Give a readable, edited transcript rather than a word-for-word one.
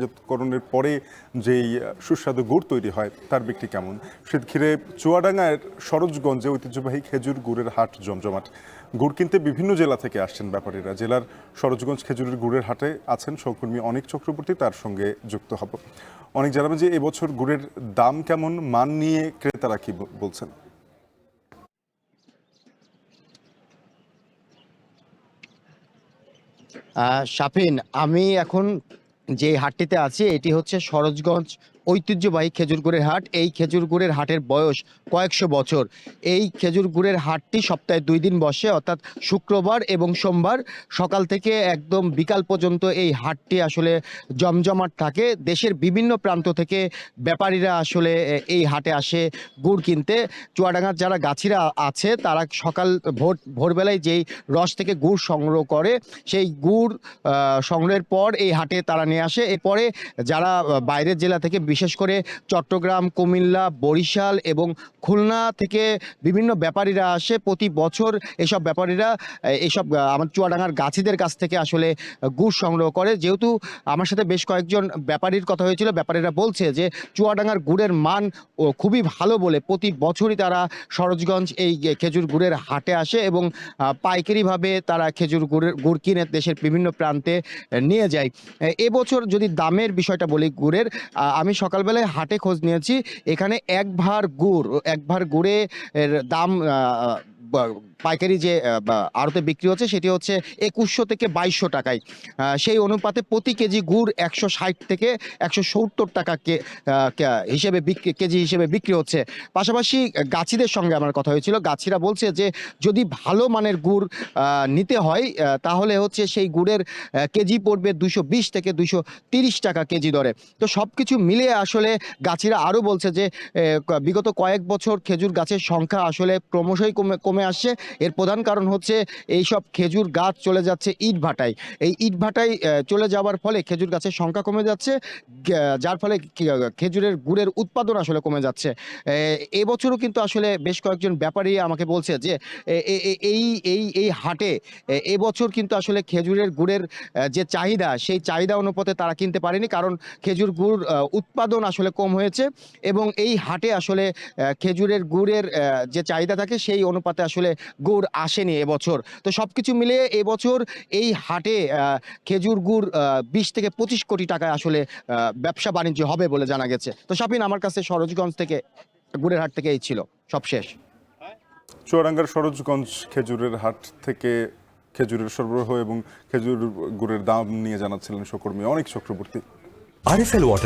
করণের পরে যেই সুস্বাদু গুড় তৈরি হয় তার বিক্রি কেমন? শীত ঘিরে চুয়াডাঙ্গার সরোজগঞ্জে ঐতিহ্যবাহী খেজুর গুড়ের হাট জমজমাট। গুড় কিনতে বিভিন্ন জেলা থেকে আসছেন ব্যাপারীরা। জেলার সরোজগঞ্জ খেজুরের গুড়ের হাটে আছেন সহকর্মী অনেক চক্রবর্তী, তার সঙ্গে যুক্ত হব। অনেক জানাবেন যে এবছর গুড়ের দাম কেমন, মান নিয়ে ক্রেতারা কি বলছেন। শাফিন, আমি এখন যে হাটটিতে আছি এটি হচ্ছে সরোজগঞ্জ ঐতিহ্যবাহী খেজুর গুড়ের হাট। এই খেজুর গুড়ের হাটের বয়স কয়েকশো বছর। এই খেজুর গুড়ের হাটটি সপ্তাহে 2 দিন বসে, অর্থাৎ শুক্রবার এবং সোমবার সকাল থেকে একদম বিকাল পর্যন্ত এই হাটটি আসলে জমজমাট থাকে। দেশের বিভিন্ন প্রান্ত থেকে ব্যাপারীরা আসলে এই হাটে আসে গুড় কিনতে। চুয়াডাঙ্গার যারা গাছিরা আছে তারা সকাল ভোরবেলায় যেই রস থেকে গুড় সংগ্রহ করে, সেই গুড় সংগ্রহের পর এই হাটে তারা নিয়ে আসে। এরপরে যারা বাইরের জেলা থেকে, বিশেষ করে চট্টগ্রাম, কুমিল্লা, বরিশাল এবং খুলনা থেকে বিভিন্ন ব্যাপারীরা আসে প্রতি বছর। এসব ব্যাপারীরা এইসব আমার চুয়াডাঙ্গার গাছিদের কাছ থেকে আসলে গুড় সংগ্রহ করে। যেহেতু আমার সাথে বেশ কয়েকজন ব্যাপারীর কথা হয়েছিল, ব্যাপারীরা বলছে যে চুয়াডাঙ্গার গুড়ের মান খুবই ভালো বলে প্রতি বছরই তারা সরোজগঞ্জ এই খেজুর গুড়ের হাটে আসে এবং পাইকারিভাবে তারা খেজুর গুড় কিনে দেশের বিভিন্ন প্রান্তে নিয়ে যায়। এবছর যদি দামের বিষয়টা বলি গুড়ের, আমি সকালবেলায় হাটে খোঁজ নিয়েছি। এখানে এক ভার গুড়ে এর দাম পাইকারি যে আড়তে বিক্রি হচ্ছে সেটি হচ্ছে 2100 থেকে 2200 টাকায়। সেই অনুপাতে প্রতি কেজি গুড় 160 থেকে 170 টাকা হিসেবে কেজি হিসেবে বিক্রি হচ্ছে। পাশাপাশি গাছিদের সঙ্গে আমার কথা হয়েছিল, গাছিরা বলছে যে যদি ভালো মানের গুড় নিতে হয় তাহলে হচ্ছে সেই গুড়ের কেজি পড়বে 220 থেকে 230 টাকা কেজি দরে। তো সব কিছু মিলিয়ে আসলে গাছিরা আরও বলছে যে বিগত কয়েক বছর খেজুর গাছের সংখ্যা আসলে ক্রমশই কমে আসছে। এর প্রধান কারণ হচ্ছে এইসব খেজুর গাছ চলে যাচ্ছে ইটভাটায়। এই ইটভাটায় চলে যাওয়ার ফলে খেজুর গাছের সংখ্যা কমে যাচ্ছে, যার ফলে খেজুরের গুড়ের উৎপাদন আসলে কমে যাচ্ছে। এবছরও কিন্তু আসলে বেশ কয়েকজন ব্যাপারী আমাকে বলছে যে এই এই এই হাটে এবছর কিন্তু আসলে খেজুরের গুড়ের যে চাহিদা, সেই চাহিদা অনুপাতে তারা কিনতে পারেনি, কারণ খেজুর গুড় উৎপাদন আসলে কম হয়েছে এবং এই হাটে আসলে খেজুরের গুড়ের যে চাহিদা থাকে সেই অনুপাতে আসলে গুড় আসেনি এবছর। তো সব কিছু মিলিয়ে এবছর এই হাটে খেজুর গুড় 20 থেকে 25 কোটি টাকায় আসলে ব্যবসা বাণিজ্য হবে বলে জানা গেছে। তো শাফিন, আমার কাছে সরোজগঞ্জ থেকে গুড়ের হাট থেকে এই ছিল সব শেষ। চুয়াডাঙ্গার সরোজগঞ্জ খেজুরের হাট থেকে খেজুরের সরবরাহ এবং খেজুর গুড়ের দাম নিয়ে জানাচ্ছিলেন সহকর্মী অনেক চক্রবর্তী। RFL water